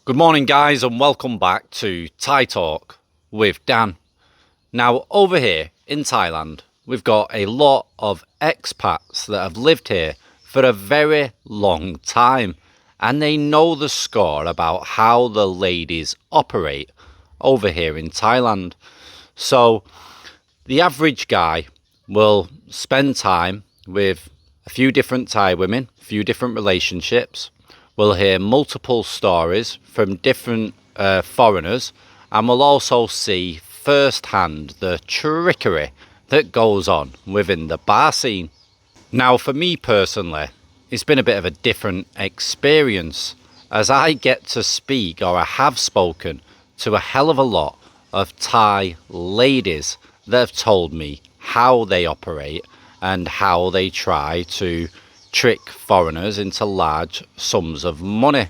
Good morning, guys, and welcome back to Thai Talk with Dan. Now, over here in Thailand, we've got a lot of expats that have lived here for a very long time, and they know the score about how the ladies operate over here in Thailand. So, the average guy will spend time with a few different Thai women, a few different relationships. We'll hear multiple stories from different foreigners, and we'll also see firsthand the trickery that goes on within the bar scene. Now, for me personally, it's been a bit of a different experience as I get to speak, or I have spoken, to a hell of a lot of Thai ladies that have told me how they operate and how they try to trick foreigners into large sums of money.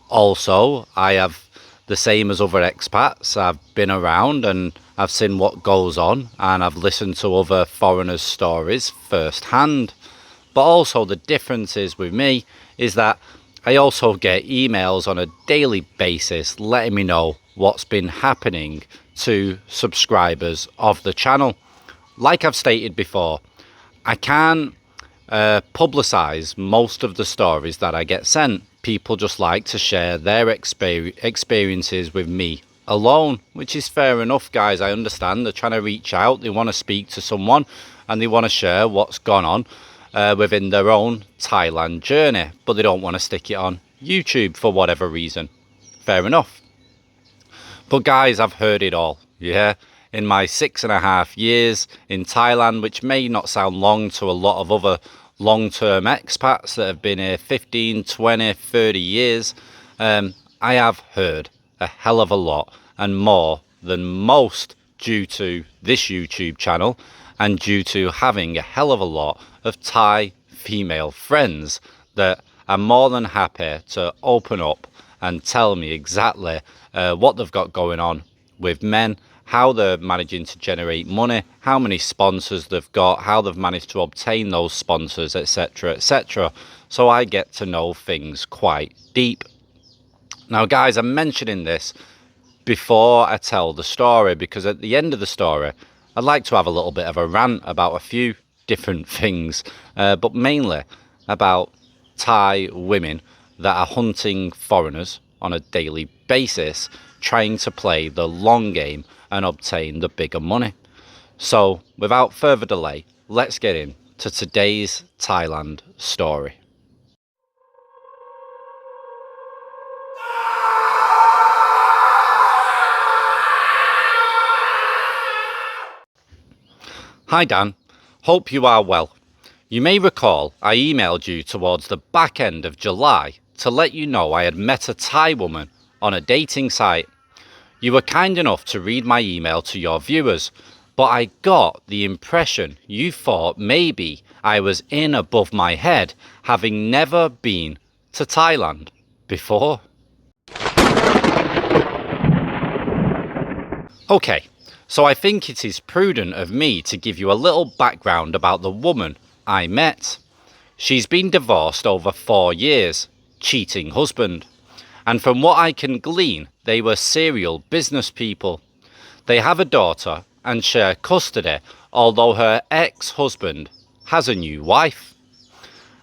Also, I have the same as other expats. I've been around and I've seen what goes on, and I've listened to other foreigners' stories firsthand. But also the difference is with me is that I also get emails on a daily basis letting me know what's been happening to subscribers of the channel. Like I've stated before, I can't publicize most of the stories that I get sent. People just like to share their experiences with me alone, which is fair enough, guys. I understand they're trying to reach out, they want to speak to someone, and they want to share what's gone on within their own Thailand journey, but they don't want to stick it on YouTube for whatever reason. Fair enough. But guys, I've heard it all, yeah. In my 6.5 years in Thailand, which may not sound long to a lot of other long-term expats that have been here 15, 20, 30 years, I have heard a hell of a lot and more than most due to this YouTube channel and due to having a hell of a lot of Thai female friends that are more than happy to open up and tell me exactly what they've got going on with men, how they're managing to generate money, how many sponsors they've got, how they've managed to obtain those sponsors, etc., etc. So I get to know things quite deep. Now, guys, I'm mentioning this before I tell the story, because at the end of the story, I'd like to have a little bit of a rant about a few different things, but mainly about Thai women that are hunting foreigners on a daily basis, trying to play the long game and obtain the bigger money. So, without further delay, let's get into today's Thailand story. Hi Dan, hope you are well. You may recall I emailed you towards the back end of July to let you know I had met a Thai woman on a dating site. You were kind enough to read my email to your viewers, but I got the impression you thought maybe I was in above my head, having never been to Thailand before. Okay, so I think it is prudent of me to give you a little background about the woman I met. She's been divorced over 4 years, cheating husband. And from what I can glean, they were serial business people. They have a daughter and share custody, although her ex-husband has a new wife.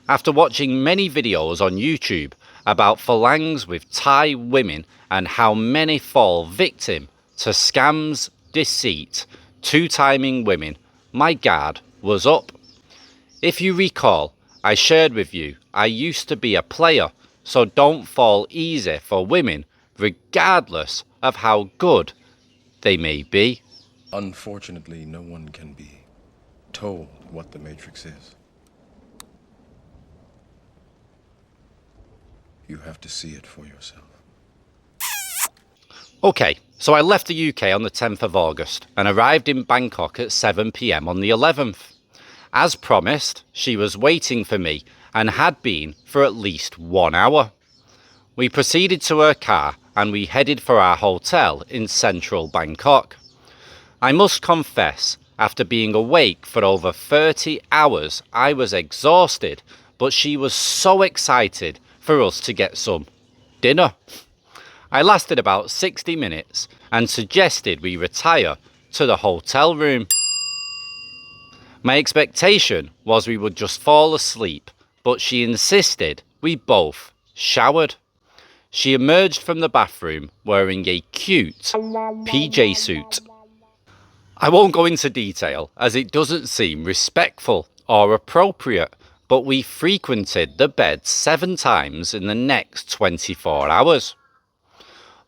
After watching many videos on YouTube about phalangs with Thai women and how many fall victim to scams, deceit, two-timing women, my guard was up. If you recall, I shared with you I used to be a player, so don't fall easy for women, regardless of how good they may be. Unfortunately, no one can be told what the Matrix is. You have to see it for yourself. Okay, so I left the UK on the 10th of August and arrived in Bangkok at 7 p.m. on the 11th. As promised, she was waiting for me and had been for at least 1 hour. We proceeded to her car and we headed for our hotel in central Bangkok. I must confess, after being awake for over 30 hours, I was exhausted, but she was so excited for us to get some dinner. I lasted about 60 minutes and suggested we retire to the hotel room. My expectation was we would just fall asleep, but she insisted we both showered. She emerged from the bathroom wearing a cute PJ suit. I won't go into detail as it doesn't seem respectful or appropriate, but we frequented the bed 7 times in the next 24 hours.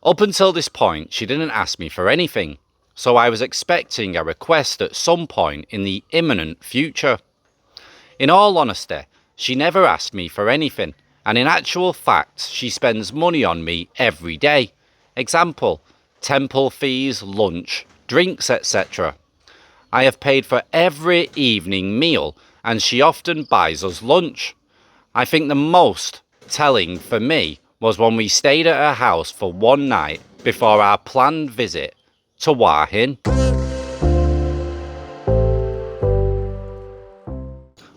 Up until this point, she didn't ask me for anything, so I was expecting a request at some point in the imminent future. In all honesty, she never asked me for anything, and in actual fact, she spends money on me every day. Example, temple fees, lunch, drinks, etc. I have paid for every evening meal, and she often buys us lunch. I think the most telling for me was when we stayed at her house for one night before our planned visit to Hua Hin.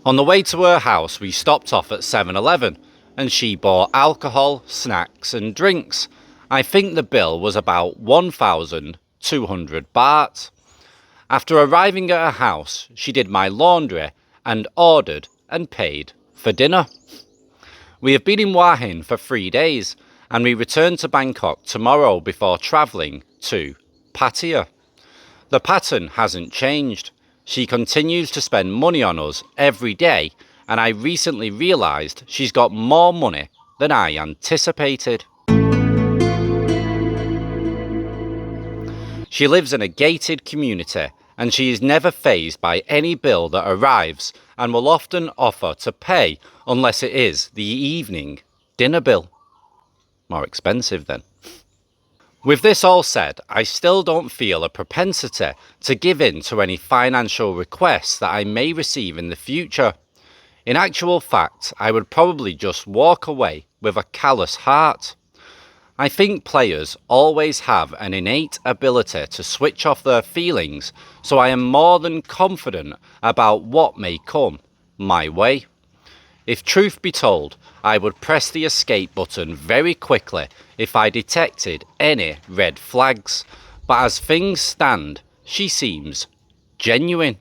On the way to her house, we stopped off at 7-Eleven and she bought alcohol, snacks and drinks. I think the bill was about 1,200 baht. After arriving at her house, she did my laundry and ordered and paid for dinner. We have been in Hua Hin for 3 days and we return to Bangkok tomorrow before travelling to Pattaya. The pattern hasn't changed. She continues to spend money on us every day, and I recently realised she's got more money than I anticipated. She lives in a gated community and she is never fazed by any bill that arrives and will often offer to pay unless it is the evening dinner bill. More expensive then. With this all said, I still don't feel a propensity to give in to any financial requests that I may receive in the future. In actual fact, I would probably just walk away with a callous heart. I think players always have an innate ability to switch off their feelings, so I am more than confident about what may come my way. If truth be told, I would press the escape button very quickly if I detected any red flags, but as things stand, she seems genuine.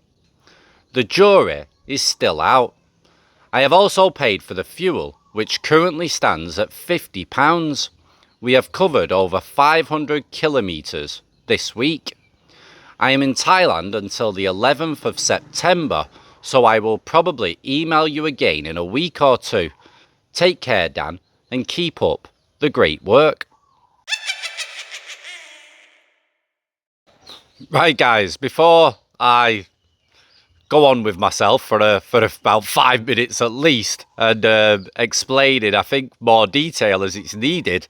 The jury is still out. I have also paid for the fuel, which currently stands at £50. We have covered over 500 kilometres this week. I am in Thailand until the 11th of September, so I will probably email you again in a week or two. Take care, Dan, and keep up the great work. Right, guys, before I go on with myself for about 5 minutes at least and explain in, I think, more detail as it's needed,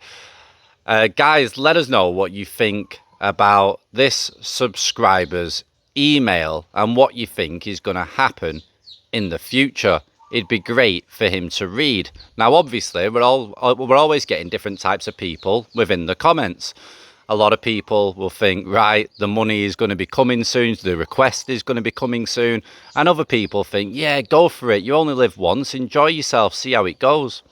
guys, let us know what you think about this subscriber's email and what you think is going to happen in the future. It'd be great for him to read. Now, obviously, we're always getting different types of people within the comments. A lot of people will think, right, the money is going to be coming soon, the request is going to be coming soon. And other people think, yeah, go for it. You only live once. Enjoy yourself. See how it goes.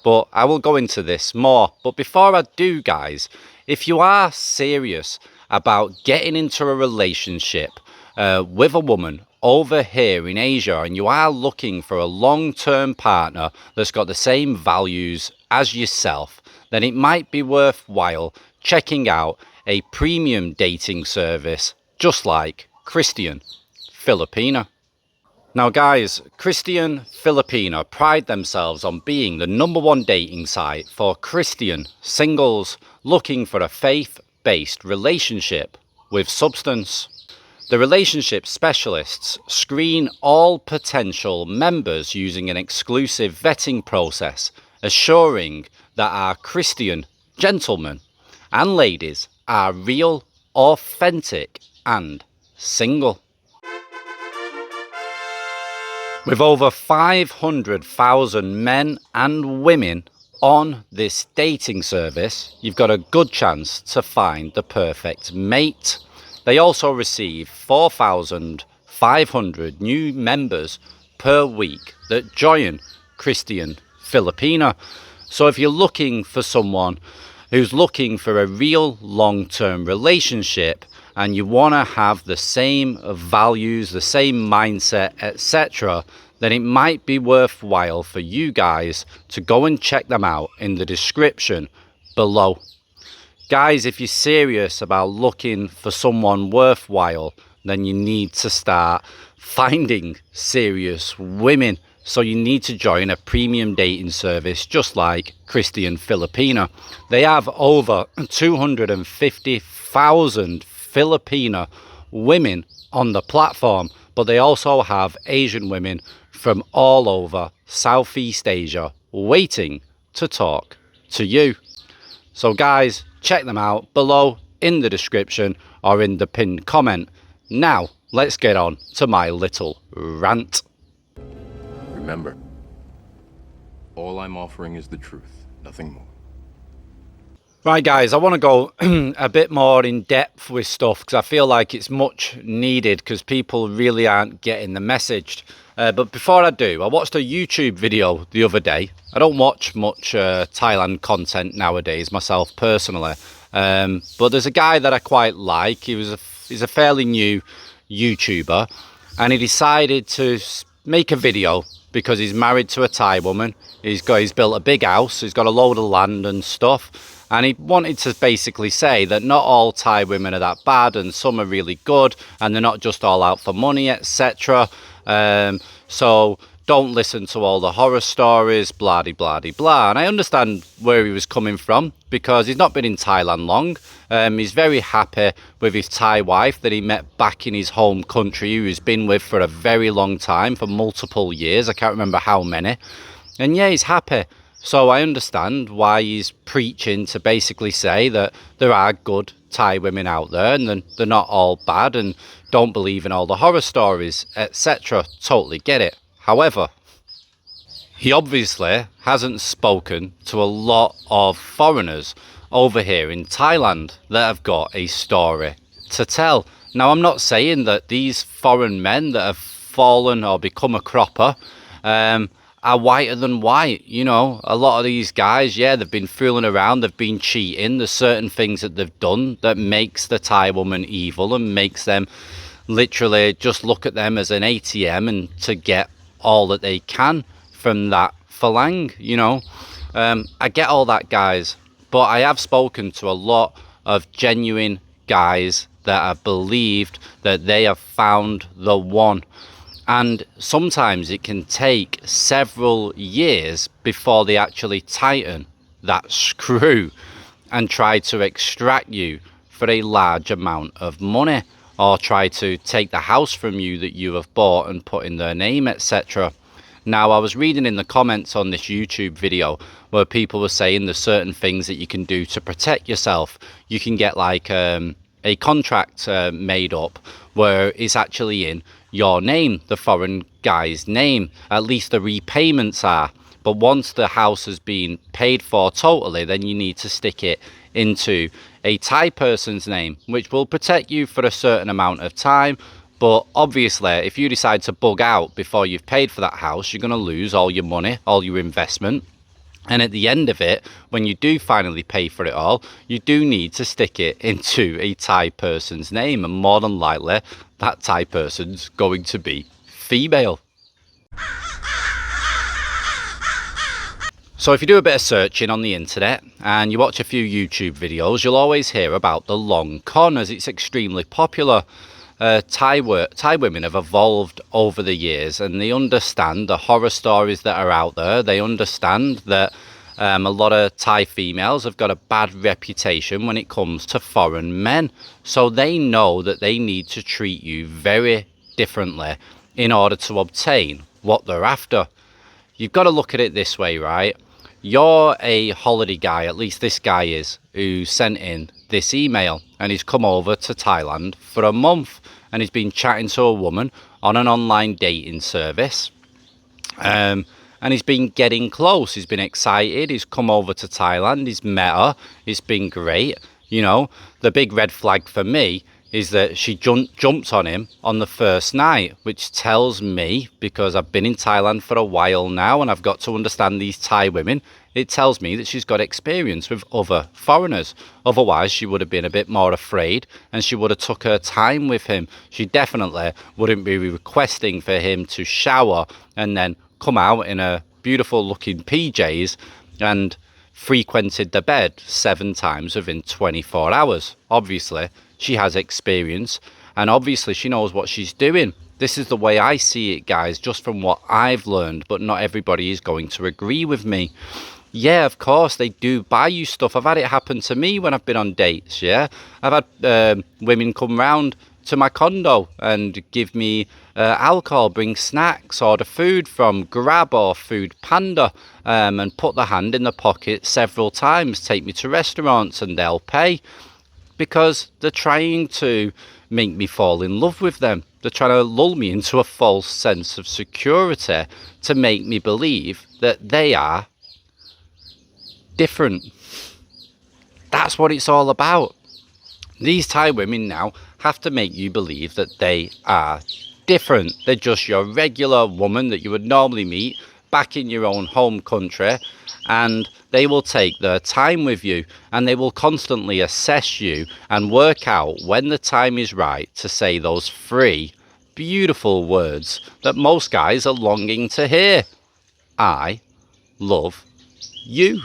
But I will go into this more. But before I do, guys, if you are serious about getting into a relationship with a woman over here in Asia and you are looking for a long-term partner that's got the same values as yourself, then it might be worthwhile checking out a premium dating service just like Christian Filipina. Now guys, Christian Filipina pride themselves on being the #1 dating site for Christian singles looking for a faith-based relationship with substance. The relationship specialists screen all potential members using an exclusive vetting process, assuring that our Christian gentlemen and ladies are real, authentic and single. With over 500,000 men and women on this dating service, you've got a good chance to find the perfect mate. They also receive 4,500 new members per week that join Christian Filipina. So if you're looking for someone who's looking for a real long-term relationship, and you want to have the same values, the same mindset, etc., then it might be worthwhile for you guys to go and check them out in the description below. Guys, if you're serious about looking for someone worthwhile, then you need to start finding serious women. So you need to join a premium dating service just like Christian Filipina. They have over 250,000 Filipina women on the platform, but they also have Asian women from all over Southeast Asia waiting to talk to you. So guys, check them out below in the description or in the pinned comment. Now, let's get on to my little rant. Remember, all I'm offering is the truth, nothing more. Right guys, I want to go a bit more in depth with stuff because I feel like it's much needed because people really aren't getting the message. But before I do, I watched a YouTube video the other day. I don't watch much Thailand content nowadays myself personally, but there's a guy that I quite like. He's a fairly new YouTuber, and he decided to make a video because he's married to a Thai woman. He's built a big house, he's got a load of land and stuff. And he wanted to basically say that not all Thai women are that bad and some are really good and they're not just all out for money, etc. So don't listen to all the horror stories, blah, blah, blah, blah. And I understand where he was coming from because he's not been in Thailand long. He's very happy with his Thai wife that he met back in his home country, who he's been with for a very long time, for multiple years. I can't remember how many. And yeah, he's happy. So I understand why he's preaching to basically say that there are good Thai women out there and they're not all bad and don't believe in all the horror stories, etc. Totally get it. However, he obviously hasn't spoken to a lot of foreigners over here in Thailand that have got a story to tell. Now, I'm not saying that these foreign men that have fallen or become a cropper are whiter than white. You know, a lot of these guys, yeah, they've been fooling around, they've been cheating. There's certain things that they've done that makes the Thai woman evil and makes them literally just look at them as an ATM and to get all that they can from that phalang, you know. I get all that, guys, but I have spoken to a lot of genuine guys that have believed that they have found the one. And sometimes it can take several years before they actually tighten that screw and try to extract you for a large amount of money, or try to take the house from you that you have bought and put in their name, etc. Now, I was reading in the comments on this YouTube video where people were saying there's certain things that you can do to protect yourself. You can get like a contract made up where it's actually in your name, the foreign guy's name. At least the repayments are. But once the house has been paid for totally, then you need to stick it into a Thai person's name, which will protect you for a certain amount of time. But obviously, if you decide to bug out before you've paid for that house, you're going to lose all your money, all your investment. And at the end of it, when you do finally pay for it all, you do need to stick it into a Thai person's name. And more than likely, that Thai person's going to be female. So if you do a bit of searching on the internet and you watch a few YouTube videos, you'll always hear about the long con, as it's extremely popular. Thai women have evolved over the years and they understand the horror stories that are out there. They understand that a lot of Thai females have got a bad reputation when it comes to foreign men. So they know that they need to treat you very differently in order to obtain what they're after. You've got to look at it this way, right? You're a holiday guy, at least this guy is, who sent in this email, and he's come over to Thailand for a month and he's been chatting to a woman on an online dating service, and he's been getting close. He's been excited, he's come over to Thailand, he's met her, it's been great. You know, the big red flag for me is that she jumped on him on the first night, which tells me, because I've been in Thailand for a while now and I've got to understand these Thai women it tells me that she's got experience with other foreigners. Otherwise, she would have been a bit more afraid and she would have took her time with him. She definitely wouldn't be requesting for him to shower and then come out in a beautiful looking PJs and frequented the bed 7 times within 24 hours. Obviously, she has experience and obviously she knows what she's doing. This is the way I see it, guys, just from what I've learned, but not everybody is going to agree with me. Yeah, of course, they do buy you stuff. I've had it happen to me when I've been on dates, yeah? I've had women come round to my condo and give me alcohol, bring snacks, order food from Grab or Food Panda, and put the hand in the pocket several times, take me to restaurants and they'll pay because they're trying to make me fall in love with them. They're trying to lull me into a false sense of security to make me believe that they are different. That's what it's all about. These Thai women now have to make you believe that they are different. They're just your regular woman that you would normally meet back in your own home country, and they will take their time with you and they will constantly assess you and work out when the time is right to say those 3 beautiful words that most guys are longing to hear. I love you.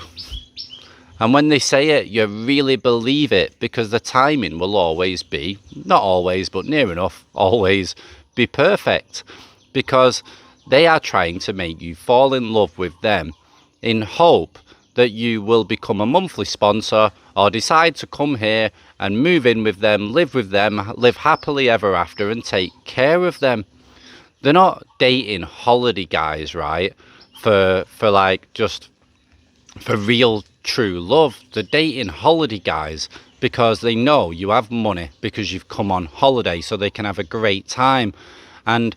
And when they say it, you really believe it because the timing will always be, not always, but near enough, always be perfect. Because they are trying to make you fall in love with them in hope that you will become a monthly sponsor or decide to come here and move in with them, live happily ever after and take care of them. They're not dating holiday guys, right? For like just for real true love. They're dating holiday guys because they know you have money because you've come on holiday so they can have a great time. And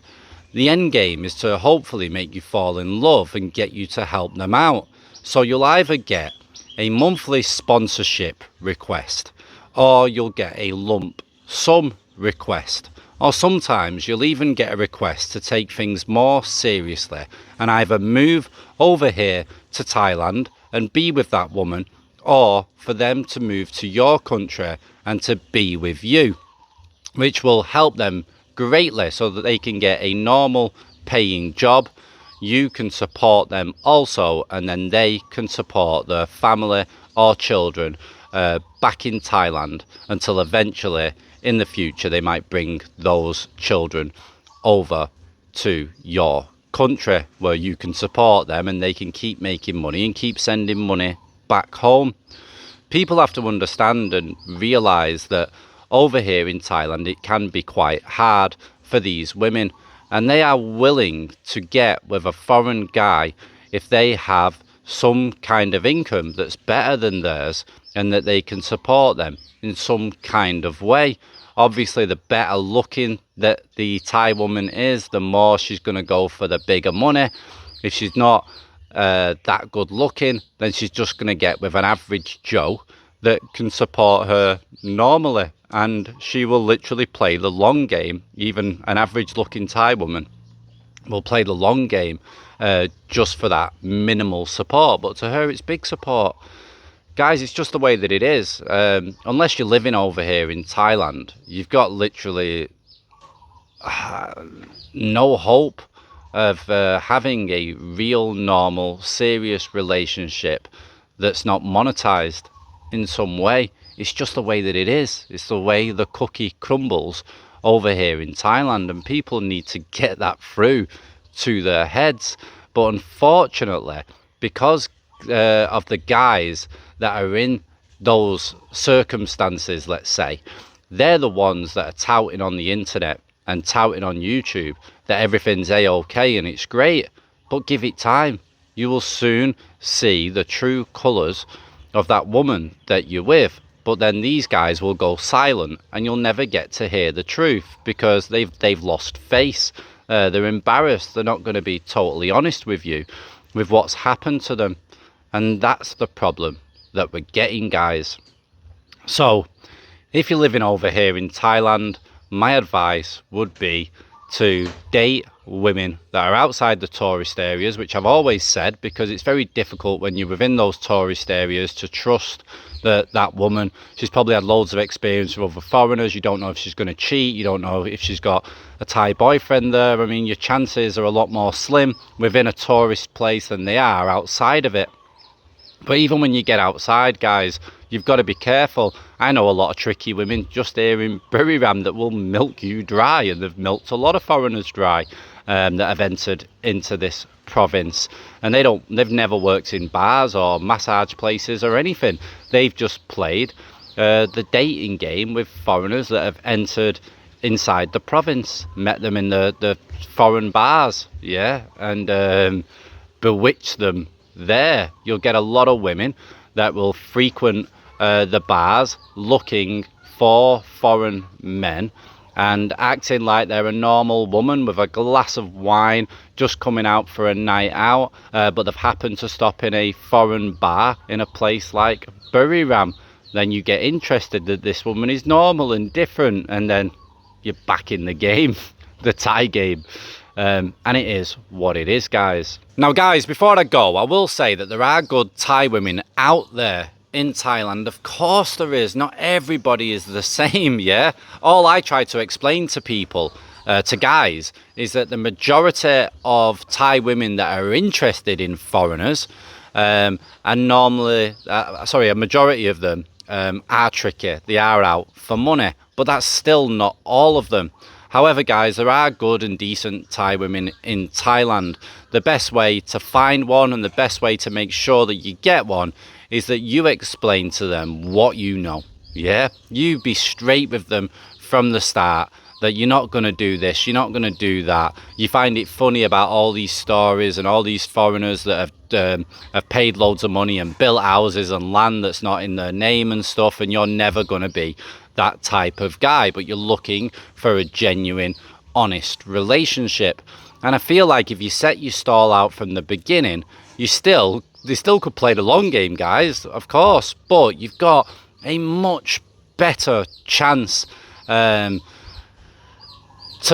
the end game is to hopefully make you fall in love and get you to help them out. So you'll either get a monthly sponsorship request or you'll get a lump sum request. Or sometimes you'll even get a request to take things more seriously and either move over here to Thailand and be with that woman, or for them to move to your country and to be with you, which will help them greatly so that they can get a normal paying job. You can support them also, and then they can support their family or children back in Thailand until eventually in the future they might bring those children over to your country where you can support them and they can keep making money and keep sending money back home. People have to understand and realise that over here in Thailand it can be quite hard for these women, and they are willing to get with a foreign guy if they have some kind of income that's better than theirs and that they can support them in some kind of way. Obviously, the better looking that the Thai woman is, the more she's going to go for the bigger money. If she's not that good looking, then she's just going to get with an average Joe that can support her normally. And she will literally play the long game. Even an average looking Thai woman will play the long game just for that minimal support. But to her, it's big support. Guys, it's just the way that it is. Unless you're living over here in Thailand, you've got literally no hope of having a real, normal, serious relationship that's not monetized in some way. It's just the way that it is. It's the way the cookie crumbles over here in Thailand, and people need to get that through to their heads. But unfortunately, because of the guys that are in those circumstances, let's say, they're the ones that are touting on the internet and touting on YouTube that everything's a-okay and it's great. But give it time. You will soon see the true colours of that woman that you're with. But then these guys will go silent and you'll never get to hear the truth because they've lost face. They're embarrassed. They're not going to be totally honest with you with what's happened to them. And that's the problem that we're getting, guys. So if you're living over here in Thailand, my advice would be to date women that are outside the tourist areas, which I've always said, because it's very difficult when you're within those tourist areas to trust that woman. She's probably had loads of experience with other foreigners. You don't know if she's going to cheat. You don't know if she's got a Thai boyfriend there. I mean, your chances are a lot more slim within a tourist place than they are outside of it. But even when you get outside, guys, you've got to be careful. I know a lot of tricky women just here in Buriram that will milk you dry, and they've milked a lot of foreigners dry that have entered into this province. And they've never worked in bars or massage places or anything. They've just played the dating game with foreigners that have entered inside the province, met them in the foreign bars, yeah, and bewitched them there. You'll get a lot of women that will frequent the bars looking for foreign men and acting like they're a normal woman with a glass of wine just coming out for a night out, but they've happened to stop in a foreign bar in a place like Buriram. Then you get interested that this woman is normal and different, and then you're back in the game, the Thai game. And it is what it is, guys. Now, guys, before I go, I will say that there are good Thai women out there in Thailand. Of course there is. Not everybody is the same, yeah? All I try to explain to people, to guys, is that the majority of Thai women that are interested in foreigners, and normally, a majority of them are tricky. They are out for money, but that's still not all of them. However, guys, there are good and decent Thai women in Thailand. The best way to find one and the best way to make sure that you get one is that you explain to them what you know. Yeah, you be straight with them from the start that you're not going to do this, you're not going to do that. You find it funny about all these stories and all these foreigners that have paid loads of money and built houses and land that's not in their name and stuff, and you're never going to be that type of guy, but you're looking for a genuine, honest relationship. And I feel like if you set your stall out from the beginning, they still could play the long game, guys, of course, but you've got a much better chance to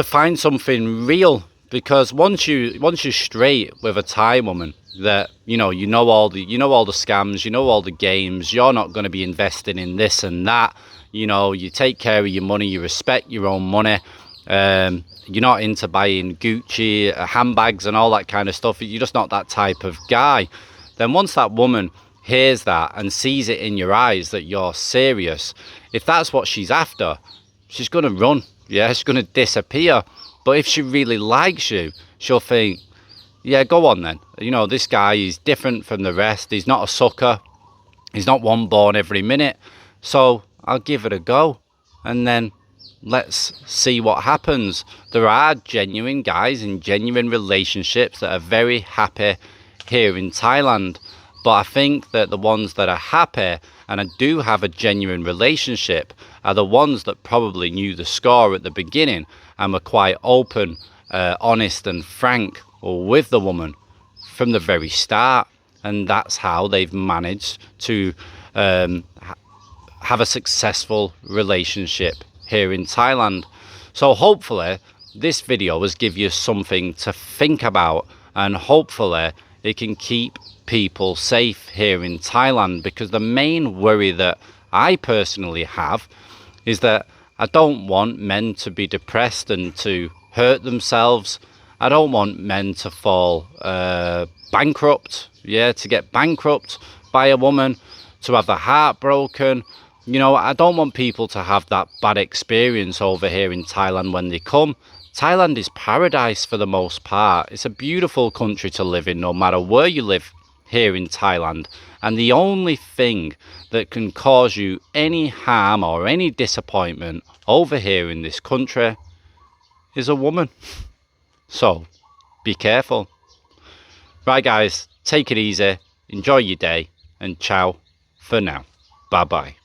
find something real, because once you're straight with a Thai woman that you know all the scams, you know all the games, you're not going to be investing in this and that. You know, you take care of your money, you respect your own money. You're not into buying Gucci handbags and all that kind of stuff. You're just not that type of guy. Then once that woman hears that and sees it in your eyes that you're serious, if that's what she's after, she's going to run. Yeah, she's going to disappear. But if she really likes you, she'll think, yeah, go on then. You know, this guy is different from the rest. He's not a sucker. He's not one born every minute. So I'll give it a go. And then let's see what happens. There are genuine guys in genuine relationships that are very happy here in Thailand. But I think that the ones that are happy and do have a genuine relationship are the ones that probably knew the score at the beginning and were quite open, honest and frank with the woman from the very start. And that's how they've managed to have a successful relationship here in Thailand. So hopefully this video has given you something to think about, and hopefully it can keep people safe here in Thailand, because the main worry that I personally have is that I don't want men to be depressed and to hurt themselves. I don't want men to fall bankrupt, yeah, to get bankrupt by a woman, to have their heart broken. You know, I don't want people to have that bad experience over here in Thailand when they come. Thailand is paradise for the most part. It's a beautiful country to live in no matter where you live here in Thailand. And the only thing that can cause you any harm or any disappointment over here in this country is a woman. So be careful. Right, guys, take it easy, enjoy your day, and ciao for now. Bye bye.